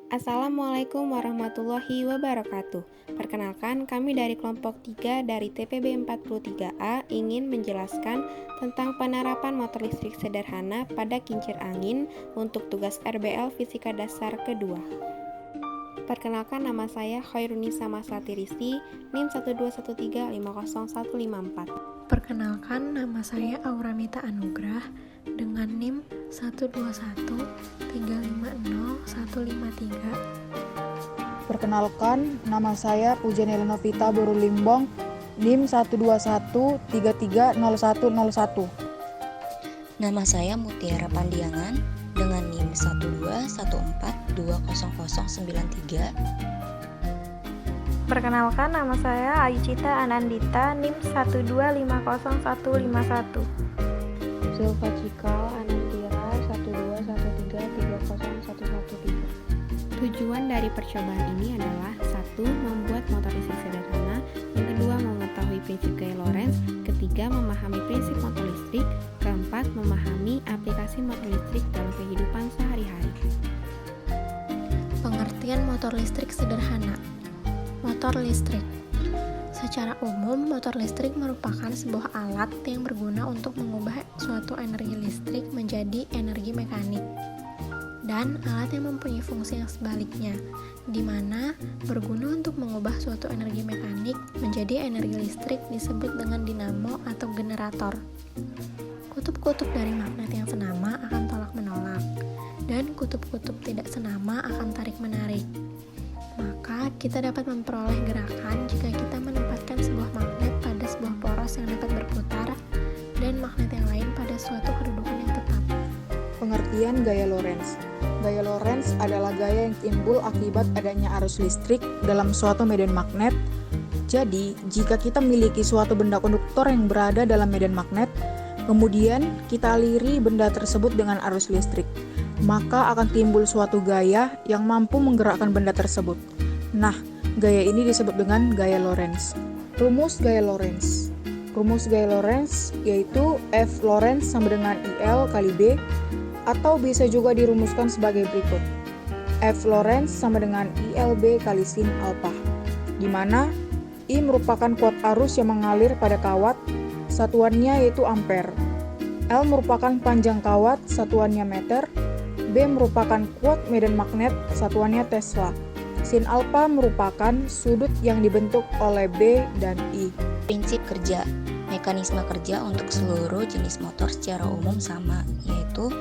Assalamualaikum warahmatullahi wabarakatuh. Perkenalkan, kami dari kelompok 3 dari TPB 43A ingin menjelaskan tentang penerapan motor listrik sederhana pada kincir angin untuk tugas RBL Fisika Dasar kedua. Perkenalkan, nama saya Khairunisa Maslatiristi, NIM 121350154. Perkenalkan, nama saya Auranita Anugrah dengan NIM 121350153. Perkenalkan, nama saya Pujian Elenovita Borulimbong, NIM 121330101. Nama saya Mutiara Pandiangan dengan NIM 121420093. Perkenalkan, nama saya Ayucita Anandita, NIM 1250151. Zulfa Cikal Anantira 121330113. Tujuan dari percobaan ini adalah 1. Membuat motor listrik sederhana, yang kedua mengetahui prinsip gaya Lorentz, ketiga memahami prinsip motor listrik, keempat memahami aplikasi motor listrik dalam kehidupan sehari-hari. Pengertian motor listrik sederhana. Motor listrik. Secara umum, motor listrik merupakan sebuah alat yang berguna untuk mengubah suatu energi listrik menjadi energi mekanik, dan alat yang mempunyai fungsi yang sebaliknya, di mana berguna untuk mengubah suatu energi mekanik menjadi energi listrik disebut dengan dinamo atau generator. Kutub-kutub dari magnet yang senama akan tolak-menolak, dan kutub-kutub tidak senama akan tarik-menarik. Maka kita dapat memperoleh gerakan jika kita menempatkan sebuah magnet pada sebuah poros yang dapat berputar dan magnet yang lain pada suatu kedudukan yang tetap. Pengertian gaya Lorentz. Gaya Lorentz adalah gaya yang timbul akibat adanya arus listrik dalam suatu medan magnet. Jadi, jika kita memiliki suatu benda konduktor yang berada dalam medan magnet, kemudian kita aliri benda tersebut dengan arus listrik, maka akan timbul suatu gaya yang mampu menggerakkan benda tersebut. Nah, gaya ini disebut dengan gaya Lorentz. Rumus gaya Lorentz. Rumus gaya Lorentz yaitu F Lorentz sama dengan IL kali B, atau bisa juga dirumuskan sebagai berikut. F Lorentz sama dengan ILB kali sin alpha, di mana I merupakan kuat arus yang mengalir pada kawat, satuannya yaitu ampere. L merupakan panjang kawat, satuannya meter. B merupakan kuat medan magnet, satuannya Tesla. Sin alpha merupakan sudut yang dibentuk oleh B dan I. Prinsip kerja. Mekanisme kerja untuk seluruh jenis motor secara umum sama, yaitu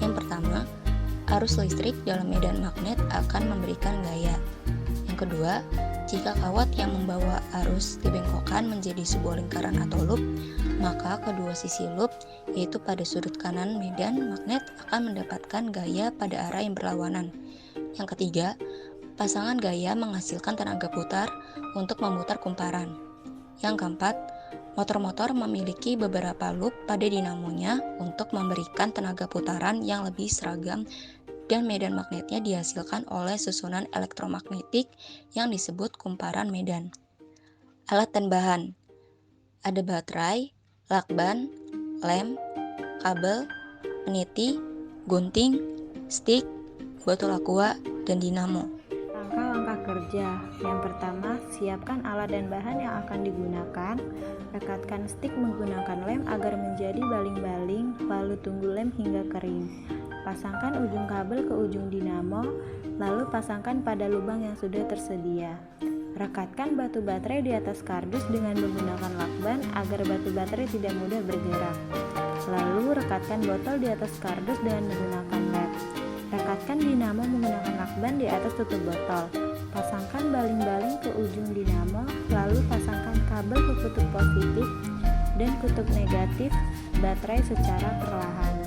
yang pertama, arus listrik dalam medan magnet akan memberikan gaya. Yang kedua, jika kawat yang membawa arus dibengkokkan menjadi sebuah lingkaran atau loop, maka kedua sisi loop, yaitu pada sudut kanan medan magnet, akan mendapatkan gaya pada arah yang berlawanan. Yang ketiga, pasangan gaya menghasilkan tenaga putar untuk memutar kumparan. Yang keempat, motor-motor memiliki beberapa loop pada dinamonya untuk memberikan tenaga putaran yang lebih seragam, dan medan magnetnya dihasilkan oleh susunan elektromagnetik yang disebut kumparan medan. Alat dan bahan. Ada baterai, lakban, lem, kabel, peniti, gunting, stick, botol aqua, dan dinamo. Langkah-langkah kerja. Yang pertama, siapkan alat dan bahan yang akan digunakan. Rekatkan stik menggunakan lem agar menjadi baling-baling, lalu tunggu lem hingga kering. Pasangkan ujung kabel ke ujung dinamo, lalu pasangkan pada lubang yang sudah tersedia. Rekatkan batu baterai di atas kardus dengan menggunakan lakban agar batu baterai tidak mudah bergerak. Lalu rekatkan botol di atas kardus dengan menggunakan led. Rekatkan dinamo menggunakan lakban di atas tutup botol. Pasangkan baling-baling ke ujung dinamo, lalu pasangkan kabel ke kutub positif dan kutub negatif baterai secara perlahan.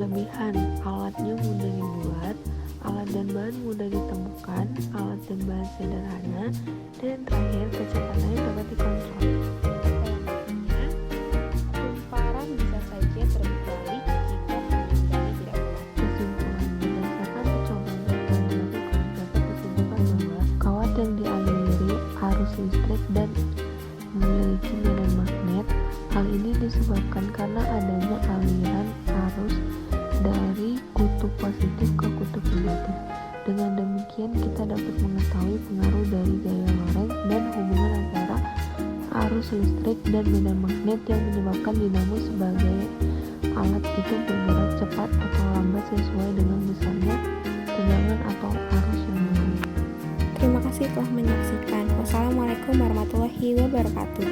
kelebihan, alatnya mudah dibuat, alat dan bahan mudah ditemukan, alat dan bahan sederhana, dan terakhir kecepatannya dapat dikontrol. Kelemahannya, kumparan bisa saja terbalik jika pengendali tidak kuat. Kesimpulan, berdasarkan percobaan yang telah dilakukan dapat disimpulkan bahwa kawat yang dialiri arus listrik dan memiliki medan magnet. Hal ini disebabkan karena adanya aliran arus dari kutub positif ke kutub negatif. Dengan demikian kita dapat mengetahui pengaruh dari gaya Lorentz dan hubungan antara arus listrik dan medan magnet yang menyebabkan dinamo sebagai alat itu bergerak cepat atau lambat sesuai dengan besarnya tegangan atau arus yang mengalir. Terima kasih telah menyaksikan. Wassalamualaikum warahmatullahi wabarakatuh.